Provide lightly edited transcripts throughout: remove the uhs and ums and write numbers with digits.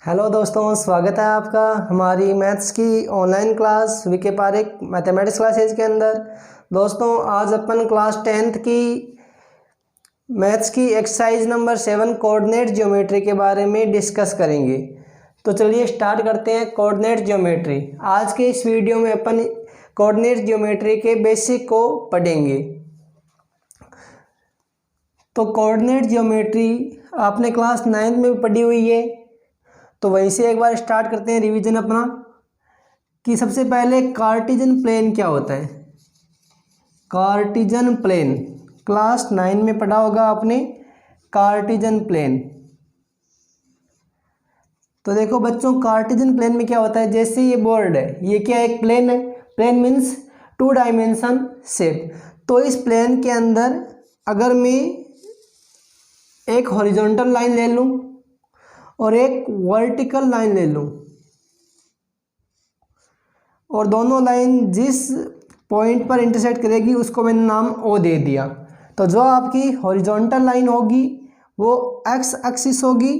Hello दोस्तों, स्वागत है आपका हमारी मैथ्स की online class VK Parik mathematics classes के अंदर। दोस्तों, आज अपन क्लास 10th की मैथ्स की एक्सरसाइज नंबर 7 कोऑर्डिनेट ज्योमेट्री के बारे में डिस्कस करेंगे। तो चलिए स्टार्ट करते हैं कोऑर्डिनेट ज्योमेट्री। आज के इस वीडियो में अपन कोऑर्डिनेट ज्योमेट्री के बेसिक को पढ़ेंगे। तो कोऑर्डिनेट ज्योमेट्री आपने क्लास 9th में भी पढ़ी हुई है, तो वहीं से एक बार स्टार्ट करते हैं रिवीजन अपना कि सबसे पहले कार्टेशियन प्लेन क्या होता है। कार्टेशियन प्लेन क्लास 9 में पढ़ा होगा आपने, कार्टेशियन प्लेन। तो देखो बच्चों, कार्टेशियन प्लेन में क्या होता है, जैसे ये बोर्ड है, ये क्या एक प्लेन है। Plane means 2 dimension shape. तो इस प्लेन के अंदर अगर मैं एक हॉरिजॉन्टल लाइन ले लूं और एक वर्टिकल लाइन ले लूं और दोनों लाइन जिस पॉइंट पर इंटरसेक्ट करेगी उसको मैंने नाम ओ दे दिया, तो जो आपकी हॉरिजॉन्टल लाइन होगी वो एक्स एक्सिस होगी,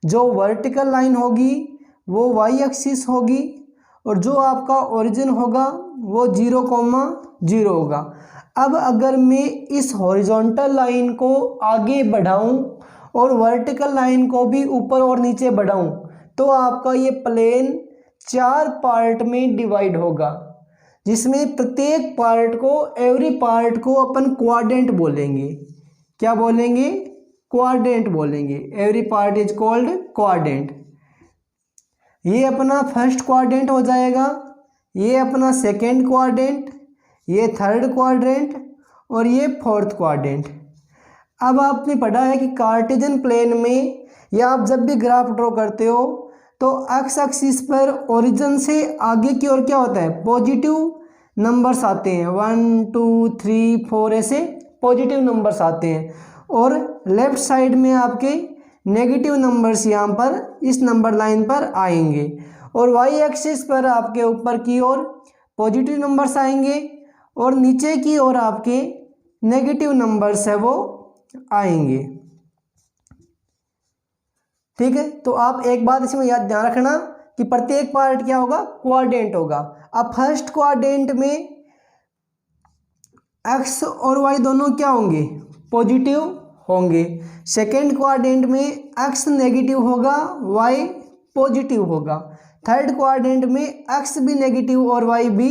जो वर्टिकल लाइन होगी वो वाई एक्सिस होगी, और जो आपका ओरिजिन होगा वो 0,0 होगा। अब अगर मैं इस हॉरिजॉन्टल लाइन को आगे बढ़ाऊं और वर्टिकल लाइन को भी ऊपर और नीचे बढ़ाऊं तो आपका ये प्लेन 4 पार्ट में डिवाइड होगा, जिसमें प्रत्येक पार्ट को, एवरी पार्ट को अपन क्वाड्रेंट बोलेंगे। क्या बोलेंगे? क्वाड्रेंट बोलेंगे। Every part is called quadrant. ये अपना फर्स्ट क्वाड्रेंट हो जाएगा, ये अपना सेकेंड क्वाड्रेंट, ये थर्ड क्वाड्रेंट और ये फोर्थ क्वाड्रेंट। अब आपने पढ़ा है कि कार्टेशियन प्लेन में या आप जब भी ग्राफ ड्रॉ करते हो तो एक्स एक्सिस पर ओरिजिन से आगे की ओर क्या होता है, पॉजिटिव नंबर्स आते हैं। 1 2 3 4 ऐसे पॉजिटिव नंबर्स आते हैं, और लेफ्ट साइड में आपके नेगेटिव नंबर्स यहाँ पर इस नंबर लाइन पर आएंगे, और वाई एक्सिस पर आपके ऊपर की ओर पॉजिटिव नंबर्स आएंगे और नीचे की ओर आपके नेगेटिव नंबर्स है वो आएंगे। ठीक है, तो आप एक बात इसमें याद ध्यान रखना कि प्रत्येक पार्ट क्या होगा, क्वाड्रेंट होगा। अब फर्स्ट क्वाड्रेंट में एक्स और वाई दोनों क्या होंगे, पॉजिटिव होंगे। सेकेंड क्वाड्रेंट में एक्स नेगेटिव होगा, वाई पॉजिटिव होगा। थर्ड क्वाड्रेंट में एक्स भी नेगेटिव और वाई भी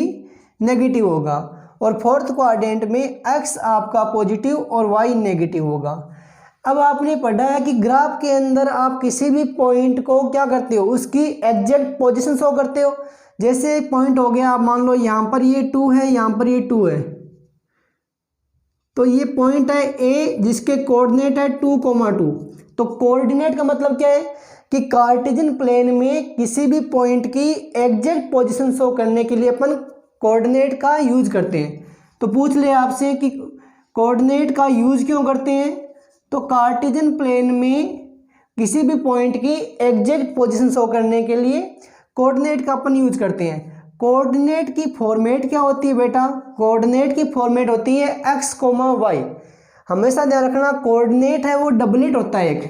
नेगेटिव होगा, और फोर्थ क्वाड्रेंट में एक्स आपका पॉजिटिव और वाई नेगेटिव होगा। अब आपने पढ़ा है कि ग्राफ के अंदर आप किसी भी पॉइंट को क्या करते हो, उसकी एग्जैक्ट पोजीशन शो करते हो। जैसे एक पॉइंट हो गया, आप मान लो यहाँ पर ये 2 है, यहाँ पर ये 2 है, तो ये पॉइंट है ए जिसके कोऑर्डिनेट है 2,2। तो कोऑर्डिनेट का मतलब क्या है कि कार्टेशियन प्लेन में किसी भी पॉइंट की एग्जैक्ट पोजीशन शो करने के लिए अपन कोऑर्डिनेट का यूज करते हैं। तो पूछ ले आपसे कि कोऑर्डिनेट का यूज क्यों करते हैं, तो कार्टेशियन प्लेन में किसी भी पॉइंट की एग्जैक्ट पोजीशन शो करने के लिए कोऑर्डिनेट का अपन यूज करते हैं। कोऑर्डिनेट की फॉर्मेट क्या होती है बेटा, कोऑर्डिनेट की फॉर्मेट होती है एक्स कोमा वाई। हमेशा ध्यान रखना, कोऑर्डिनेट है वो डबलेट होता है। एक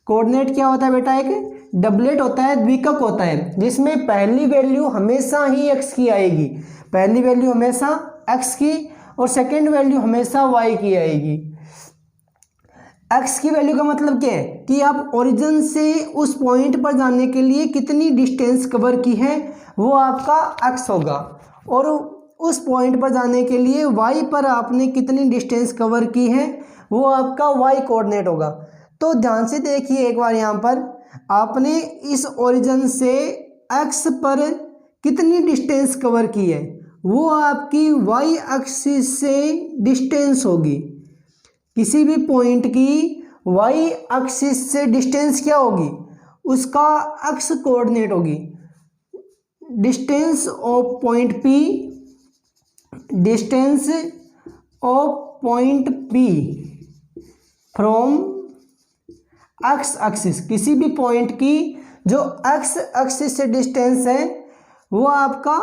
कोऑर्डिनेट क्या होता है बेटा, एक डबलेट होता है, द्विकक होता है, जिसमें पहली वैल्यू हमेशा ही एक्स की आएगी, पहली वैल्यू हमेशा एक्स की और सेकंड वैल्यू हमेशा वाई की आएगी। एक्स की वैल्यू का मतलब क्या है कि आप ओरिजिन से उस पॉइंट पर जाने के लिए कितनी डिस्टेंस कवर की है वो आपका एक्स होगा, और उस पॉइंट पर जाने के लिए वाई पर आपने कितनी डिस्टेंस कवर की है वो आपका वाई कोऑर्डिनेट होगा। तो ध्यान से देखिए एक बार, यहाँ पर आपने इस ओरिजिन से एक्स पर कितनी डिस्टेंस कवर की है वो आपकी वाई एक्सिस से डिस्टेंस होगी। किसी भी पॉइंट की वाई एक्सिस से डिस्टेंस क्या होगी, उसका एक्स कोऑर्डिनेट होगी। Distance of point P, distance of point P from x axis, किसी भी पॉइंट की जो एक्स एक्सिस से डिस्टेंस है वो आपका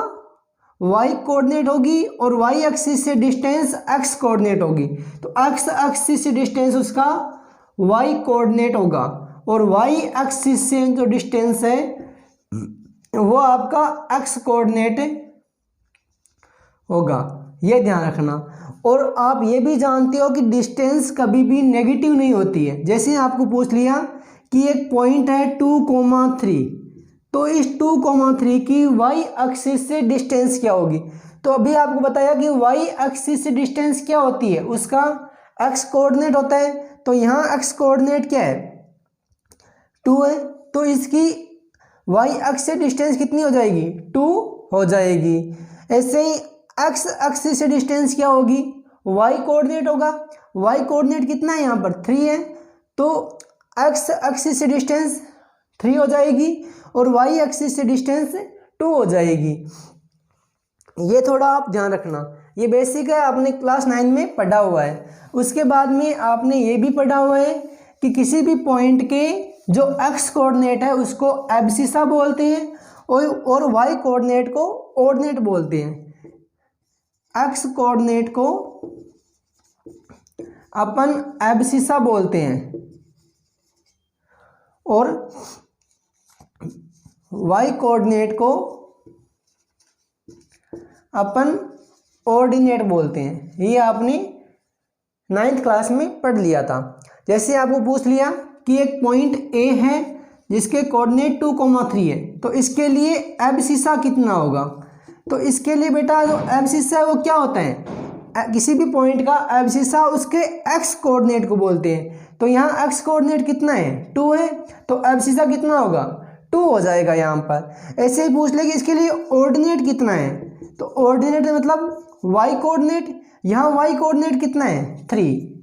वाई कोऑर्डिनेट होगी, और वाई एक्सिस से डिस्टेंस एक्स कोऑर्डिनेट होगी। तो एक्स एक्सिस से डिस्टेंस उसका वाई कोऑर्डिनेट होगा, और वाई एक्सिस से जो डिस्टेंस है वो आपका एक्स कोऑर्डिनेट होगा, ये ध्यान रखना। और आप ये भी जानते हो कि डिस्टेंस कभी भी नेगेटिव नहीं होती है। जैसे आपको पूछ लिया कि एक पॉइंट है 2,3, तो इस 2,3 की वाई एक्सिस से डिस्टेंस क्या होगी। तो अभी आपको बताया कि वाई एक्सिस से डिस्टेंस क्या होती है, उसका एक्स कोऑर्डिनेट होता है। तो यहाँ एक्स कोऑर्डिनेट क्या है, 2 है, तो इसकी वाई एक्स से डिस्टेंस कितनी हो जाएगी, 2 हो जाएगी। ऐसे ही एक्स एक्सिस से डिस्टेंस क्या होगी, वाई कोऑर्डिनेट होगा। वाई कोऑर्डिनेट कितना है यहाँ पर 3 है, तो एक्स एक्सिस से डिस्टेंस 3 हो जाएगी और वाई एक्सिस से डिस्टेंस 2 हो जाएगी। ये थोड़ा आप ध्यान रखना, ये बेसिक है, आपने क्लास 9 में पढ़ा हुआ है। उसके बाद में आपने ये भी पढ़ा हुआ है कि किसी भी पॉइंट के जो एक्स कोऑर्डिनेट है उसको एब्सिसा बोलते हैं और वाई कोऑर्डिनेट को ऑर्डिनेट बोलते हैं। एक्स कोऑर्डिनेट को अपन एब्सिसा बोलते हैं और वाई कोऑर्डिनेट को अपन ऑर्डिनेट बोलते हैं। ये आपने 9th क्लास में पढ़ लिया था। जैसे आपको पूछ लिया कि एक पॉइंट ए है जिसके कोऑर्डिनेट 2,3 है, तो इसके लिए एब्सिसा कितना होगा। तो इसके लिए बेटा जो एब्सिसा है वो क्या होता है, किसी भी पॉइंट का एब्सिसा उसके एक्स कोऑर्डिनेट को बोलते हैं। तो यहाँ एक्स कोऑर्डिनेट कितना है, 2 है, तो एब्सिसा कितना होगा, 2 हो जाएगा यहाँ पर। ऐसे ही पूछ ले कि इसके लिए ऑर्डिनेट कितना है, तो ऑर्डिनेट मतलब वाई कोऑर्डिनेट, यहाँ वाई कोऑर्डिनेट कितना है, 3।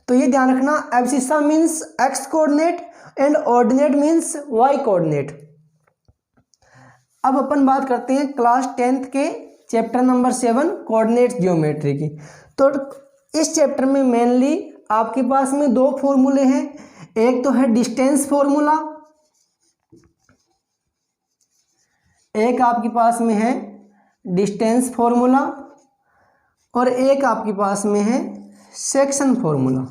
तो ये ध्यान रखना, abscissa means X coordinate and ordinate means Y coordinate. अब अपन बात करते हैं क्लास 10th के चैप्टर नंबर 7 कोऑर्डिनेट ज्योमेट्री की। तो इस चैप्टर में मेनली आपके पास में 2 फॉर्मूले हैं। एक तो है डिस्टेंस फॉर्मूला, एक आपके पास में है डिस्टेंस फॉर्मूला और एक आपके पास में है सेक्शन फॉर्मूला।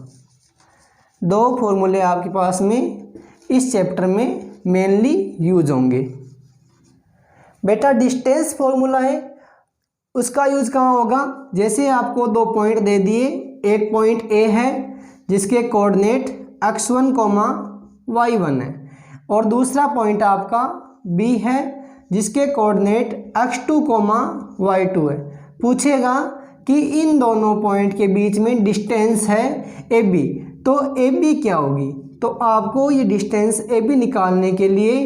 2 फॉर्मूले आपके पास में इस चैप्टर में मेनली यूज होंगे। बेटा डिस्टेंस फॉर्मूला है, उसका यूज कहाँ होगा, जैसे आपको 2 पॉइंट दे दिए, एक पॉइंट ए है जिसके कोऑर्डिनेट x1, y1 है और दूसरा पॉइंट आपका बी है जिसके कोऑर्डिनेट x2, y2 है। पूछेगा कि इन दोनों पॉइंट के बीच में डिस्टेंस है AB, तो AB क्या होगी। तो आपको ये डिस्टेंस AB निकालने के लिए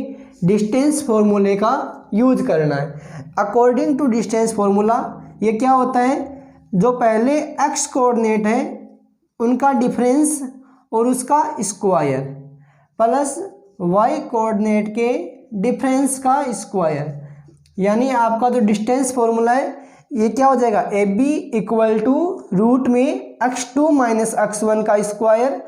डिस्टेंस फॉर्मूले का यूज करना है। अकॉर्डिंग टू डिस्टेंस फॉर्मूला ये क्या होता है, जो पहले x कोऑर्डिनेट है उनका डिफरेंस और उसका स्क्वायर प्लस y कोऑर्डिनेट के डिफरेंस का स्क्वायर, यानी आपका जो डिस्टेंस फॉर्मूला है ये क्या हो जाएगा, AB इक्वल टू रूट में x2 माइनस x1 का square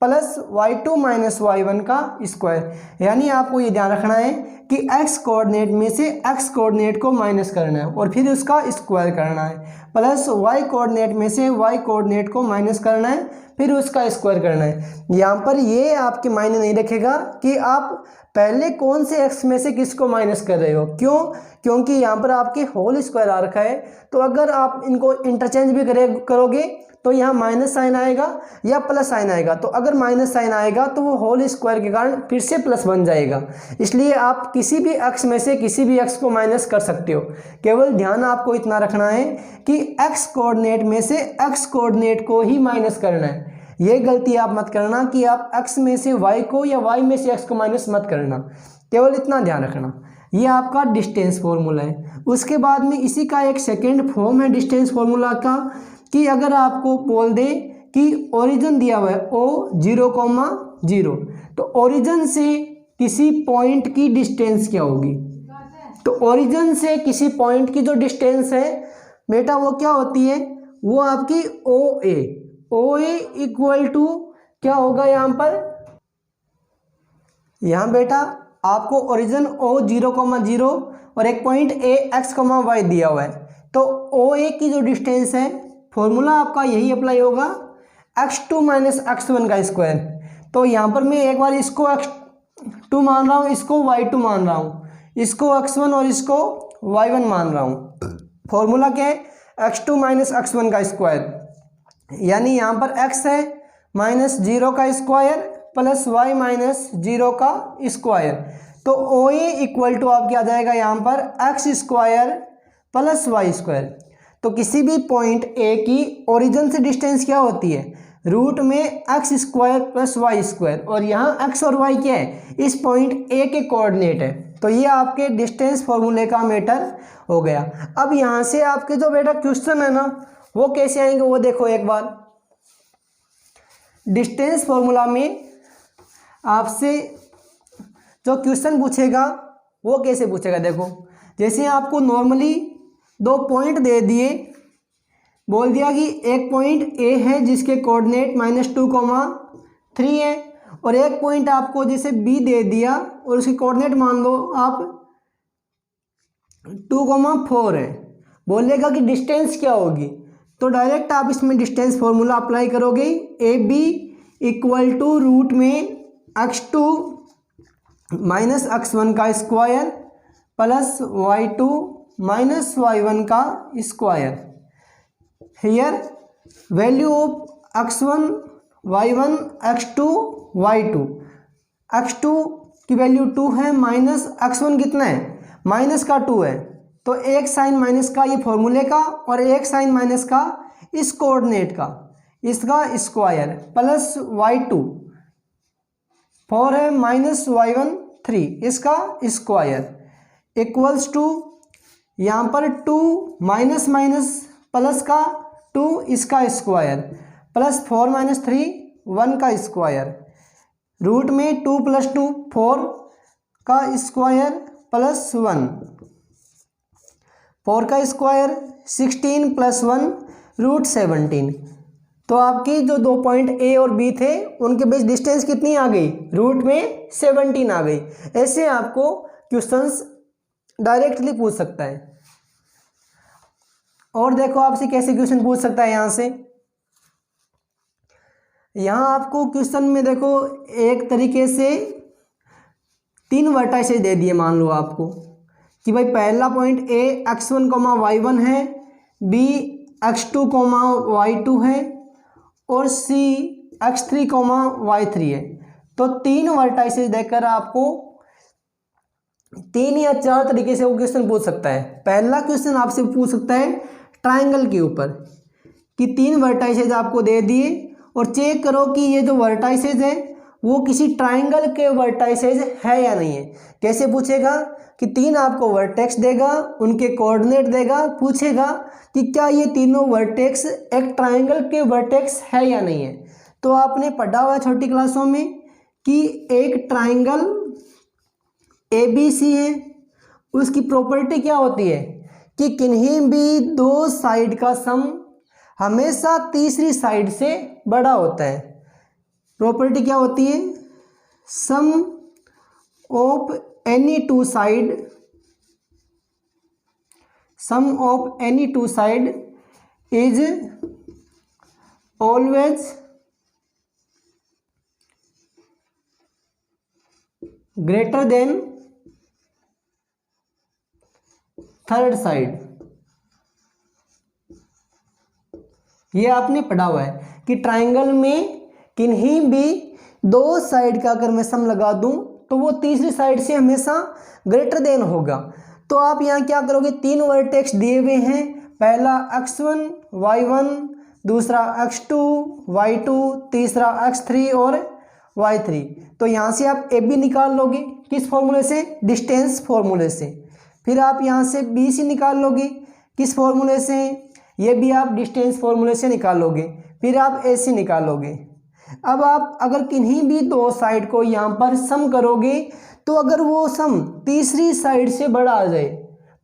plus y2 minus y1 का स्क्वायर। यानी आपको ये ध्यान रखना है कि x कोऑर्डिनेट में से x कोऑर्डिनेट को माइनस करना है और फिर उसका स्क्वायर करना है, प्लस y कोऑर्डिनेट में से y कोऑर्डिनेट को माइनस करना है फिर उसका स्क्वायर करना है। यहाँ पर ये आपके मायने नहीं रखेगा कि आप पहले कौन से x में से किसको माइनस कर रहे हो, क्यों, क्योंकि यहाँ पर आपके होल स्क्वायर आ रखा है। तो अगर आप इनको इंटरचेंज भी करोगे तो यहाँ माइनस साइन आएगा या प्लस साइन आएगा। तो अगर माइनस साइन आएगा तो वो होल स्क्वायर के कारण फिर से प्लस बन जाएगा। इसलिए आप किसी भी x में से किसी भी x को माइनस कर सकते हो। केवल ध्यान आपको इतना रखना है कि x कोऑर्डिनेट में से x कोऑर्डिनेट को ही माइनस करना है। ये गलती आप मत करना कि आप x में से y को या y में से x को माइनस मत करना, केवल इतना ध्यान रखना। ये आपका डिस्टेंस फॉर्मूला है। उसके बाद में इसी का एक सेकेंड फॉर्म है डिस्टेंस फॉर्मूला का, कि अगर आपको बोल दे कि ओरिजिन दिया हुआ है O 0,0, तो ओरिजिन से किसी पॉइंट की डिस्टेंस क्या होगी। तो ओरिजिन से किसी पॉइंट की जो डिस्टेंस है बेटा वो क्या होती है, वो आपकी OA इक्वल टू क्या होगा यहाँ पर, यहाँ बेटा आपको ओरिजिन O 0,0 और एक पॉइंट A x, y दिया हुआ है। तो OA की जो डिस्टेंस है फॉर्मूला आपका यही अप्लाई होगा, x2 माइनस x1 का स्क्वायर। तो यहाँ पर मैं एक बार इसको x2 मान रहा हूँ, इसको y2 मान रहा हूँ, इसको x1 और इसको y1 मान रहा हूँ। फॉर्मूला क्या है, x2 माइनस x1 का स्क्वायर, यानी यहाँ पर x है माइनस 0 का स्क्वायर प्लस y माइनस 0 का स्क्वायर। तो OA इक्वल टू आपके आ जाएगा यहाँ पर x square plus y square. तो किसी भी पॉइंट A की ओरिजिन से डिस्टेंस क्या होती है, रूट में x square plus y square, और यहाँ x और y क्या है, इस पॉइंट A के कोऑर्डिनेट है। तो ये आपके डिस्टेंस फॉर्मूले का मैटर हो गया। अब यहाँ से आपके जो बेटा क्वेश्चन है ना, वो कैसे आएंगे वो देखो एक बार। डिस्टेंस फॉर्मूला में आपसे जो क्वेश्चन पूछेगा वो कैसे पूछेगा, देखो जैसे आपको नॉर्मली दो पॉइंट दे दिए, बोल दिया कि एक पॉइंट A है जिसके कोऑर्डिनेट -2,3 है, और एक पॉइंट आपको जैसे B दे दिया और उसकी कोऑर्डिनेट मान लो आप 2,4 है। बोलेगा कि डिस्टेंस क्या होगी, तो डायरेक्ट आप इसमें डिस्टेंस फॉर्मूला अप्लाई करोगे, AB इक्वल टू रूट में x2 माइनस x1 का square plus y2 minus y1 का square. Here value of x1 y1 x2 y2, x2 की वैल्यू 2 है, माइनस x1 कितना है, माइनस का 2 है, तो एक साइन माइनस का ये फॉर्मूले का और एक साइन माइनस का इस कोऑर्डिनेट का, इसका स्क्वायर प्लस y2 4 है माइनस y1 3, इसका स्क्वायर इक्वल्स टू यहाँ पर 2 माइनस माइनस प्लस का 2 इसका स्क्वायर प्लस 4 माइनस 3 1 का स्क्वायर, रूट में 2 प्लस 2 4 का स्क्वायर प्लस 1, 4 का स्क्वायर 16 प्लस 1 रूट 17। तो आपकी जो दो पॉइंट A और B थे उनके बीच डिस्टेंस कितनी आ गई, रूट में 17 आ गई। ऐसे आपको क्वेश्चंस डायरेक्टली पूछ सकता है। और देखो आपसे कैसे क्वेश्चन पूछ सकता है, यहाँ से यहाँ आपको क्वेश्चन में देखो एक तरीके से 3 वर्टाइसेस दे दिए, मान लो आपको कि भाई पहला पॉइंट A x1, y1 है, B x2, y2 है, और C x3, y3 है। तो 3 वर्टाइसेस देकर आपको 3 या 4 तरीके से वो क्वेश्चन पूछ सकता है। पहला क्वेश्चन आपसे पूछ सकता है ट्रायंगल के ऊपर कि 3 वर्टाइसेस आपको दे दिए और चेक करो कि ये जो वर्टाइसेस है वो किसी ट्रायंगल के वर्टाइसेस है या नहीं है। कैसे पूछेगा कि 3 आपको वर्टेक्स देगा, उनके कोऑर्डिनेट देगा, पूछेगा कि क्या ये तीनों वर्टेक्स एक ट्रायंगल के वर्टेक्स है या नहीं है। तो आपने पढ़ा हुआ छोटी क्लासों में कि एक ट्रायंगल ABC है, उसकी प्रॉपर्टी क्या होती है कि किन्हीं भी 2 साइड का सम हमेशा तीसरी साइड से बड़ा होता है। प्रॉपर्टी क्या होती है, sum of any two side is always greater than third side. ये आपने पढ़ा हुआ है कि ट्रायंगल में किन्हीं भी 2 साइड का अगर मैं सम लगा दूं तो वो तीसरी साइड से हमेशा ग्रेटर देन होगा। तो आप यहाँ क्या करोगे, 3 वर्टेक्स दिए हुए हैं, पहला x1 y1, दूसरा x2 y2, तीसरा x3 और y3। तो यहाँ से आप AB निकाल लोगे, किस फॉर्मूले से, डिस्टेंस फॉर्मूले से। फिर आप यहाँ से BC निकाल लोगे, किस फॉर्मूले से, ये भी आप डिस्टेंस फॉर्मूले से निकालोगे। फिर आप AC निकालोगे। अब आप अगर किन्हीं भी 2 साइड को यहाँ पर सम करोगे तो अगर वो सम तीसरी साइड से बड़ा आ जाए,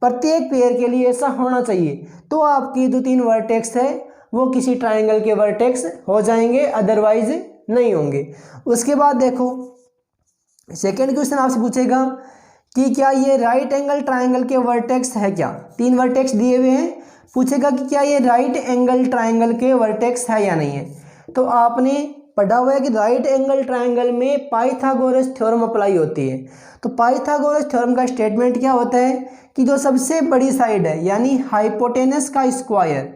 प्रत्येक पेयर के लिए ऐसा होना चाहिए, तो आपकी जो 3 वर्टेक्स है वो किसी ट्रायंगल के वर्टेक्स हो जाएंगे, अदरवाइज नहीं होंगे। उसके बाद देखो सेकेंड क्वेश्चन आपसे पूछेगा कि क्या ये राइट एंगल ट्रायंगल के वर्टेक्स है क्या। 3 वर्टेक्स दिए हुए हैं, पूछेगा कि क्या ये राइट एंगल ट्रायंगल के वर्टेक्स है या नहीं है। तो आपने पढ़ा हुआ है कि राइट एंगल ट्रायंगल में पाइथागोरस थ्योरम अप्लाई होती है। तो पाइथागोरस थ्योरम का स्टेटमेंट क्या होता है कि जो सबसे बड़ी साइड है यानी हाइपोटेनस का स्क्वायर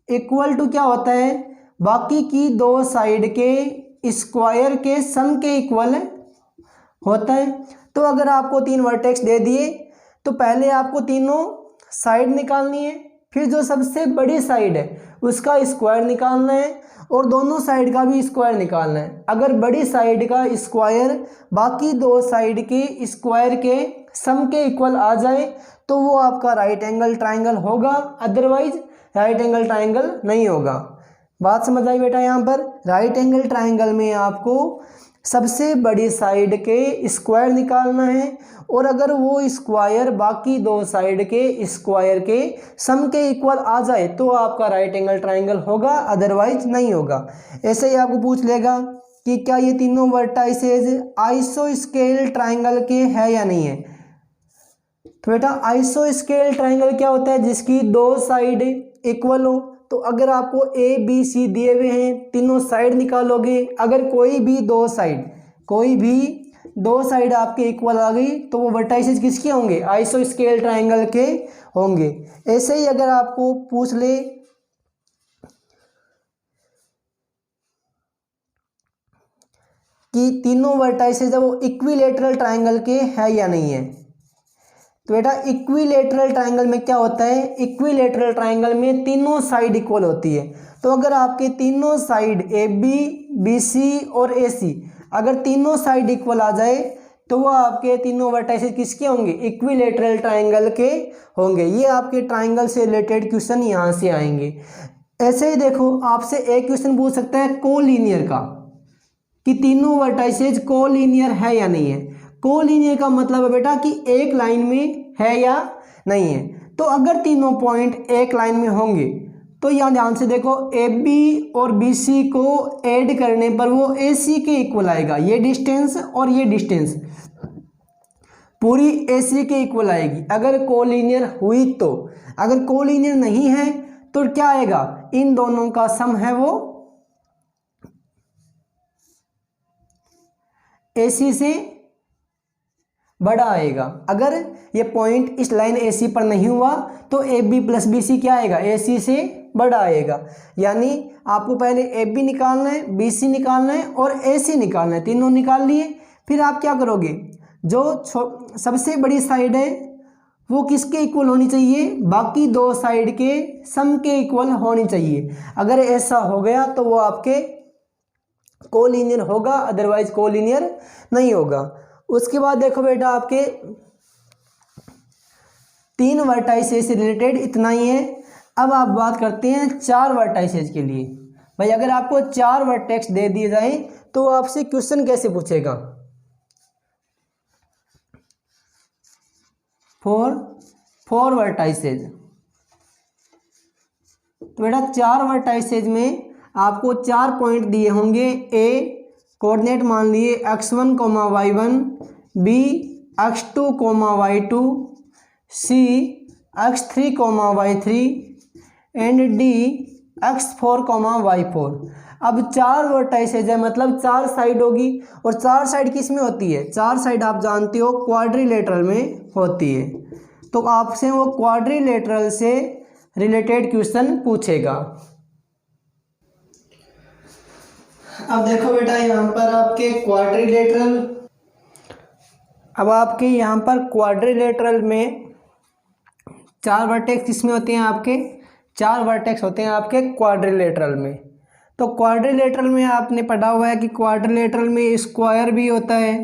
इक्वल टू क्या होता है, बाकी की दो साइड के स्क्वायर के सम के इक्वल होता है। तो अगर आपको तीन वर्टेक्स दे दिए तो पहले आपको तीनों साइड निकालनी है, फिर जो सबसे बड़ी साइड है उसका स्क्वायर निकालना है और दोनों साइड का भी स्क्वायर निकालना है। अगर बड़ी साइड का स्क्वायर बाकी दो साइड के स्क्वायर के सम के इक्वल आ जाए तो वो आपका राइट एंगल ट्रायंगल होगा, अदरवाइज राइट एंगल ट्रायंगल नहीं होगा। बात समझ आई बेटा? यहाँ पर राइट एंगल ट्रायंगल में आपको सबसे बड़ी साइड के स्क्वायर निकालना है और अगर वो स्क्वायर बाकी दो साइड के स्क्वायर के सम के इक्वल आ जाए तो आपका राइट एंगल ट्रायंगल होगा, अदरवाइज नहीं होगा। ऐसे ही आपको पूछ लेगा कि क्या ये तीनों वर्टाइसेज आइसोस्केल ट्रायंगल के है या नहीं है। तो बेटा आइसोस्केल ट्रायंगल क्या होता है, जिसकी दो साइड इक्वल हो। तो अगर आपको ए बी सी दिए हुए हैं, तीनों साइड निकालोगे, अगर कोई भी दो साइड आपके इक्वल आ गई तो वो वर्टाइसेस किसके होंगे, आइसोस्केल ट्रायंगल के होंगे। ऐसे ही अगर आपको पूछ ले कि तीनों वर्टाइसेस है वो इक्विलेटरल ट्रायंगल के है या नहीं है, तो बेटा इक्विलेटरल ट्रायंगल में क्या होता है, इक्विलेटरल ट्रायंगल में तीनों साइड इक्वल होती है। तो अगर आपके तीनों side A B B C और ए सी अगर तीनों साइड इक्वल आ जाए तो वो आपके तीनों वर्टाइसेस किसके होंगे, इक्विलेटरल ट्रायंगल के होंगे। ये आपके ट्रायंगल से रिलेटेड क्वेश्चन यहाँ से आएंगे। ऐसे ही देखो आपसे एक क्वेश्चन पूछ सकता है कोलिनियर का, कि तीनों वर्टाइसेज कोलिनियर है या नहीं है। कोलिनियर का मतलब है बेटा कि एक लाइन में है या नहीं है। तो अगर तीनों पॉइंट एक लाइन में होंगे तो यहाँ ध्यान से देखो, ए बी और बी सी को ऐड करने पर वो ए सी के इक्वल आएगा। ये डिस्टेंस और ये डिस्टेंस पूरी ए सी के इक्वल आएगी अगर कोलिनियर हुई तो। अगर कोलिनियर नहीं है तो क्या आएगा, इन दोनों का सम है वो ए सी से बड़ा आएगा। अगर ये पॉइंट इस लाइन ए सी पर नहीं हुआ तो A B plus B C क्या आएगा, ए सी से बड़ा आएगा। यानी आपको पहले ए बी निकालना है, बी सी निकालना है और ए सी निकालना है। तीनों निकाल लिए, फिर आप क्या करोगे, जो सबसे बड़ी साइड है वो किसके इक्वल होनी चाहिए, बाकी दो साइड के सम के इक्वल होनी चाहिए। अगर ऐसा हो गया तो वो आपके कोलिनियर होगा, अदरवाइज कोलिनियर नहीं होगा। उसके बाद देखो बेटा आपके तीन वर्टाइसेज से रिलेटेड इतना ही है। अब आप बात करते हैं चार वर्टाइसेज के लिए। भाई अगर आपको चार वर्टेक्स दे दिए जाए तो आपसे क्वेश्चन कैसे पूछेगा, फोर वर्टाइसेज। तो बेटा चार वर्टाइसेज में आपको चार पॉइंट दिए होंगे। ए कोऑर्डिनेट मान लिए x1, y1, B x2, y2, C x3, y3 and D x4, y4। अब चार वर्टाइसेज है मतलब चार साइड होगी, और चार साइड किस में होती है, चार साइड आप जानते हो क्वाड्रिलेटरल में होती है। तो आपसे वो क्वाड्रिलेटरल से रिलेटेड क्वेश्चन पूछेगा। अब देखो बेटा यहाँ पर आपके क्वाड्रिलेटरल, अब आपके यहाँ पर क्वाड्रिलेटरल में चार वर्टेक्स किसमें होते हैं, आपके चार वर्टेक्स होते हैं आपके क्वाड्रिलेटरल में। तो क्वाड्रिलेटरल में आपने पढ़ा हुआ है कि क्वाड्रिलेटरल में स्क्वायर भी होता है,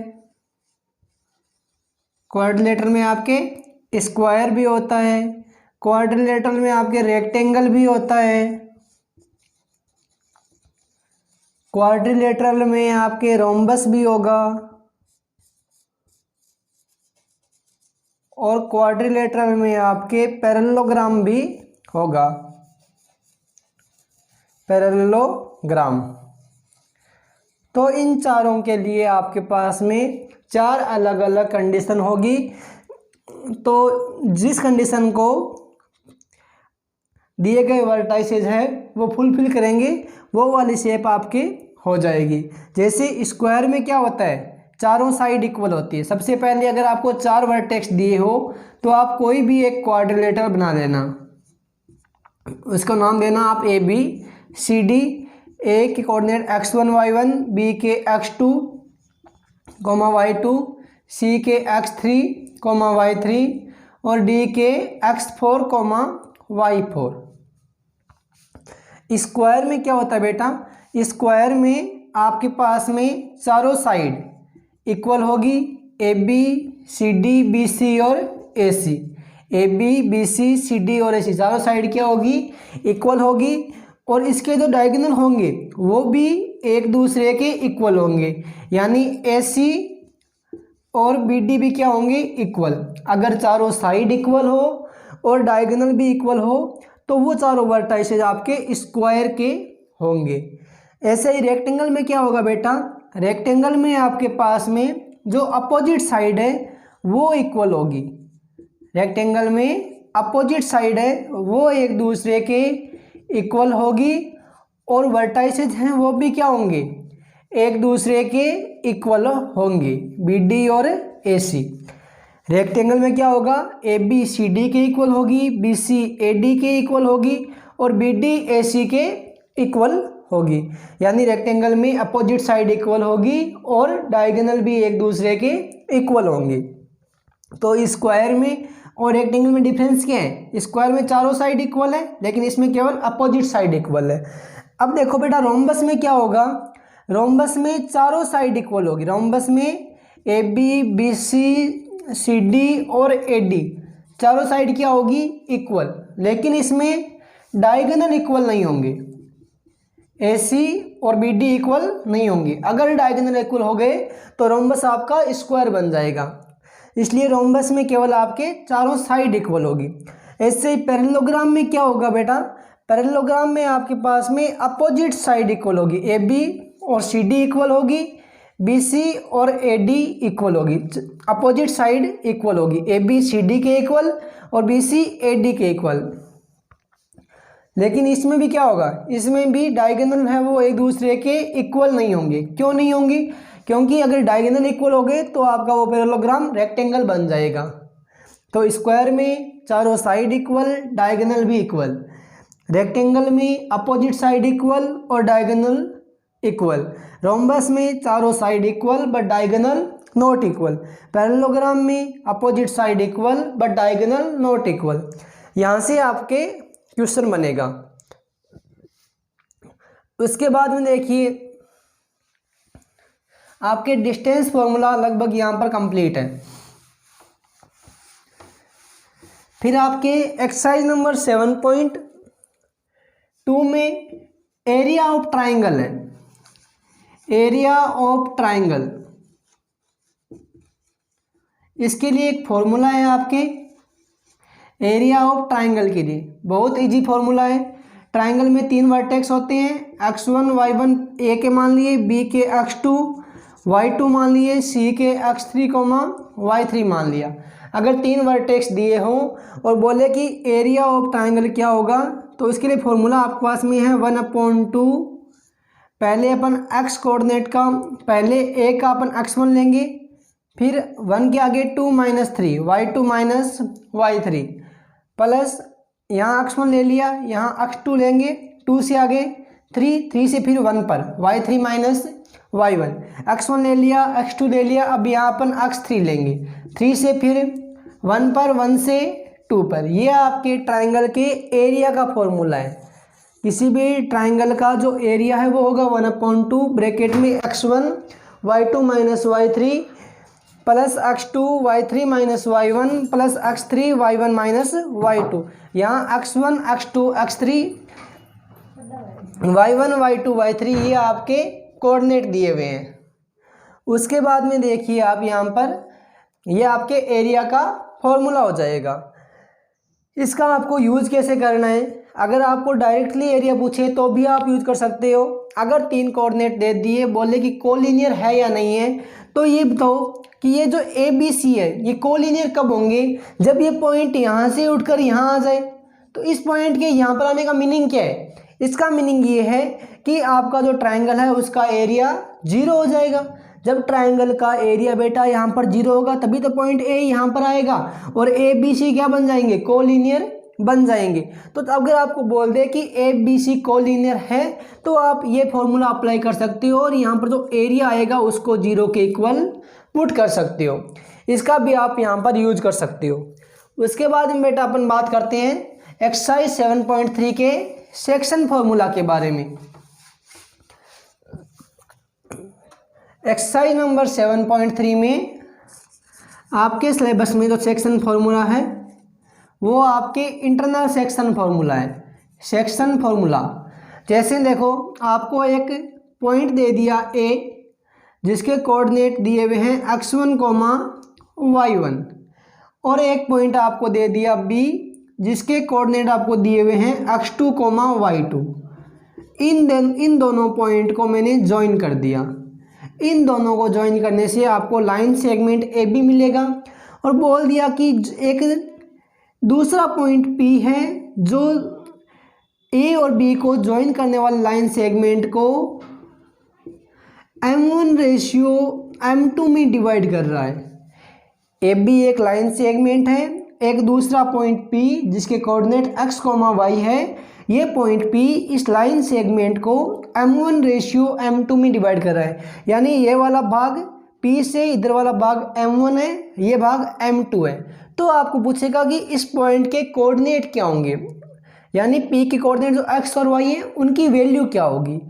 क्वाड्रिलेटरल में आपके स्क्वायर भी होता है, क्वाड्रिलेटरल में आपके रेक्टेंगल भी होता है, क्वाड्रिलेटरल में आपके रोम्बस भी होगा, और क्वाड्रिलेटरल में आपके पैरेललोग्राम भी होगा, पैरेललोग्राम। तो इन चारों के लिए आपके पास में चार अलग अलग कंडीशन होगी। तो जिस कंडीशन को दिए गए वर्टाइसेज है वो फुलफिल करेंगे वो वाली शेप आपके हो जाएगी। जैसे स्क्वायर में क्या होता है, चारों साइड इक्वल होती है। सबसे पहले अगर आपको 4 वर्टेक्स दिए हो तो आप कोई भी एक क्वाड्रिलेटरल बना लेना, उसका नाम देना आप ए बी सी डी। ए के कोऑर्डिनेट x1 y1, बी के x2 y2, सी के x3 y3 और डी के x4 y4। स्क्वायर में क्या होता है बेटा, स्क्वायर में आपके पास में चारों साइड इक्वल होगी, A B C D B C और A C. A B B C C D और ए सी चारों साइड क्या होगी, इक्वल होगी। और इसके जो डायगोनल होंगे वो भी एक दूसरे के इक्वल होंगे, यानी ए सी और बी डी भी क्या होंगे, इक्वल। अगर चारों साइड इक्वल हो और डायगोनल भी इक्वल हो तो वो चारों वर्टाइसेज आपके स्क्वायर के होंगे। ऐसे ही रेक्टेंगल में क्या होगा बेटा, रेक्टेंगल में आपके पास में जो अपोजिट साइड है वो इक्वल होगी। रेक्टेंगल में अपोजिट साइड है वो एक दूसरे के इक्वल होगी और वर्टाइसेज हैं वो भी क्या होंगे, एक दूसरे के इक्वल होंगे, बी डी और ए सी। रेक्टेंगल में क्या होगा, ए बी सी डी के इक्वल होगी, बी सी ए डी के इक्वल होगी और बी डी ए सी के इक्वल होगी। यानी रेक्टेंगल में अपोजिट साइड इक्वल होगी और डायगोनल भी एक दूसरे के इक्वल होंगे। तो स्क्वायर में और रेक्टेंगल में डिफरेंस क्या है, स्क्वायर में चारों साइड इक्वल है लेकिन इसमें केवल अपोजिट साइड इक्वल है। अब देखो बेटा रोम्बस में क्या होगा, रोम्बस में चारों साइड इक्वल होगी। रोम्बस में A B B C C D और ए डी चारों साइड क्या होगी, इक्वल, लेकिन इसमें डायगोनल इक्वल नहीं होंगे, ए सी और बी डी इक्वल नहीं होंगे। अगर डायगोनल इक्वल हो गए तो रोम्बस आपका स्क्वायर बन जाएगा, इसलिए रोम्बस में केवल आपके चारों साइड इक्वल होगी। ऐसे ही पैरेललोग्राम में क्या होगा बेटा, पैरेललोग्राम में आपके पास में अपोजिट साइड इक्वल होगी, ए बी और सी डी इक्वल होगी, बी सी और ए डी इक्वल होगी, अपोजिट साइड इक्वल होगी, ए बी सी डी के इक्वल और बी सी ए डी के इक्वल। लेकिन इसमें भी क्या होगा, इसमें भी डायगोनल है वो एक दूसरे के इक्वल नहीं होंगे। क्यों नहीं होंगे, क्योंकि अगर डायगोनल इक्वल हो गए तो आपका वो पैरेललोग्राम रेक्टेंगल बन जाएगा। तो स्क्वायर में चारों साइड इक्वल, डायगोनल भी इक्वल। रेक्टेंगल में अपोजिट साइड इक्वल और डायगोनल इक्वल। रोम्बस में चारों side equal but diagonal not equal. Parallelogram में opposite side equal but diagonal not equal. यहाँ से आपके क्वेश्चन बनेगा। उसके बाद में देखिए आपके डिस्टेंस फॉर्मूला लगभग यहाँ पर कंप्लीट है। फिर आपके एक्सरसाइज नंबर 7.2 में एरिया ऑफ ट्राइंगल है। एरिया ऑफ ट्राइंगल, इसके लिए एक फॉर्मूला है आपके एरिया ऑफ ट्राइंगल के लिए, बहुत इजी फॉर्मूला है। ट्राइंगल में 3 वर्टेक्स होते हैं, x1 y1 ए के मान लिए, बी के x2 y2 मान लिए, सी के x3 y3 मान लिया। अगर 3 वर्टेक्स दिए हों और बोले कि एरिया ऑफ ट्राइंगल क्या होगा, तो इसके लिए फॉर्मूला आपके पास में है 1/2। पहले अपन x कोऑर्डिनेट का, पहले a का अपन x1 लेंगे, फिर 1 के आगे 2 - 3 y2 - y3 प्लस यहाँ x1 ले लिया, यहाँ x2 लेंगे, 2 से आगे 3, 3 से फिर 1 पर y3 - y1, x1 ले लिया, x2 ले लिया, अब यहाँ अपन x3 लेंगे, 3 से फिर 1 पर, 1 से 2 पर। ये आपके ट्राइंगल के एरिया का फॉर्मूला है। किसी भी ट्राइंगल का जो एरिया है वो होगा 1/2 ब्रैकेट में x1 y2 - y3 plus x2 y3 - y1 plus x3 y1 - y2। यहाँ x1 x2 x3 y1 y2 y3 ये आपके कोऑर्डिनेट दिए हुए हैं। उसके बाद में देखिए आप यहाँ पर ये आपके एरिया का फॉर्मूला हो जाएगा। इसका आपको यूज़ कैसे करना है, अगर आपको डायरेक्टली एरिया पूछे तो भी आप यूज़ कर सकते हो। अगर 3 कोऑर्डिनेट दे दिए, बोले कि कोलिनियर है या नहीं है, तो ये बताओ कि ये जो ए बी सी है ये कोलिनियर कब होंगे, जब ये पॉइंट यहाँ से उठकर यहाँ आ जाए। तो इस पॉइंट के यहाँ पर आने का मीनिंग क्या है, इसका मीनिंग ये है कि आपका जो ट्रायंगल है उसका एरिया 0 हो जाएगा। जब ट्रायंगल का एरिया बेटा यहाँ पर 0 होगा तभी तो पॉइंट ए यहाँ पर आएगा और ए बी सी क्या बन जाएंगे, कोलिनियर बन जाएंगे। तो अगर आपको बोल दे कि ए बी सी कोलिनियर है तो आप ये फॉर्मूला अप्लाई कर सकते हो और यहाँ पर जो एरिया आएगा उसको 0 के इक्वल पुट कर सकते हो। इसका भी आप यहाँ पर यूज कर सकते हो। उसके बाद में बेटा अपन बात करते हैं एक्सरसाइज 7.3 के सेक्शन फॉर्मूला के बारे में। एक्सरसाइज नंबर 7.3 में आपके सिलेबस में जो सेक्शन फॉर्मूला है वो आपके इंटरनल सेक्शन फॉर्मूला है। सेक्शन फॉर्मूला जैसे देखो, आपको एक पॉइंट दे दिया ए जिसके कोऑर्डिनेट दिए हुए हैं x1, y1 और एक पॉइंट आपको दे दिया बी जिसके कोऑर्डिनेट आपको दिए हुए हैं x2, y2। इन दोनों पॉइंट को मैंने ज्वाइन कर दिया। इन दोनों को ज्वाइन करने से आपको लाइन सेगमेंट ए बी मिलेगा और बोल दिया कि एक दूसरा पॉइंट पी है जो ए और बी को ज्वाइन करने वाले लाइन सेगमेंट को m1/m2 में डिवाइड कर रहा है। ए बी एक लाइन सेगमेंट है, एक दूसरा पॉइंट P जिसके कोऑर्डिनेट x, y है, ये पॉइंट P इस लाइन सेगमेंट को m1/m2 में डिवाइड कर रहा है। यानी ये वाला भाग P से इधर वाला भाग m1 है, ये भाग m2 है। तो आपको पूछेगा कि इस पॉइंट के कोऑर्डिनेट क्या होंगे, यानी P के कोऑर्डिनेट जो x और y है उनकी वैल्यू क्या होगी।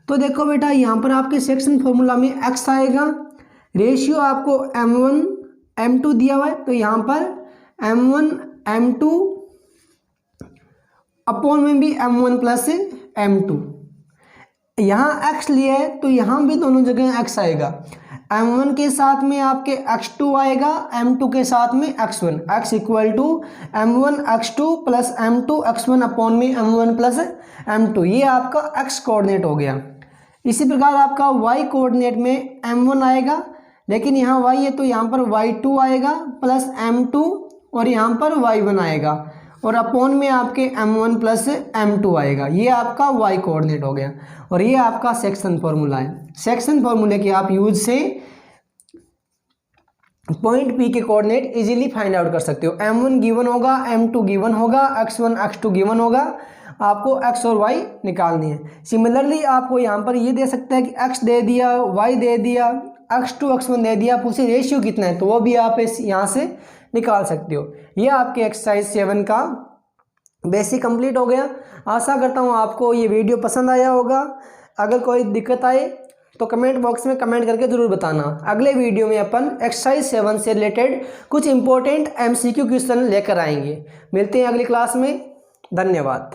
तो देखो बेटा, यहाँ पर आपके सेक्शन फॉर्मूला में x आएगा, रेशियो आपको m1 m2 दिया हुआ है तो यहाँ पर m1 m2 अपॉन में भी m1 प्लस m2। यहाँ x लिया है तो यहाँ भी दोनों जगह x आएगा। m1 के साथ में आपके x2 आएगा, m2 के साथ में x1। x equal to m1 x2 plus m2 x1 upon में m1 प्लस m2। ये आपका x कोऑर्डिनेट हो गया। इसी प्रकार आपका y कोऑर्डिनेट में m1 आएगा, लेकिन यहाँ y है तो यहाँ पर y2 आएगा प्लस m2 और यहाँ पर y1 आएगा और अपॉन में आपके m1 प्लस m2 आएगा। ये आपका y कोऑर्डिनेट हो गया और ये आपका सेक्शन फॉर्मूला है। सेक्शन फॉर्मूले के आप यूज से पॉइंट P के कोऑर्डिनेट इजीली फाइंड आउट कर सकते हो। m1 गिवन होगा, m2 गिवन होगा, x1 x2 गिवन होगा, आपको x और y निकालनी है। सिमिलरली आपको यहाँ पर ये दे सकता है कि x दे दिया, y दे दिया, x2 x1 दे दिया, पूछे रेशियो कितना है तो वो भी आप इस यहाँ से निकाल सकते हो। ये आपके एक्सरसाइज 7 का बेसिक कंप्लीट हो गया। आशा करता हूँ आपको ये वीडियो पसंद आया होगा। अगर कोई दिक्कत आए तो कमेंट बॉक्स में कमेंट करके ज़रूर बताना। अगले वीडियो में अपन एक्सरसाइज 7 से रिलेटेड कुछ इंपॉर्टेंट MCQ क्वेश्चन लेकर आएंगे। मिलते हैं अगली क्लास में। धन्यवाद।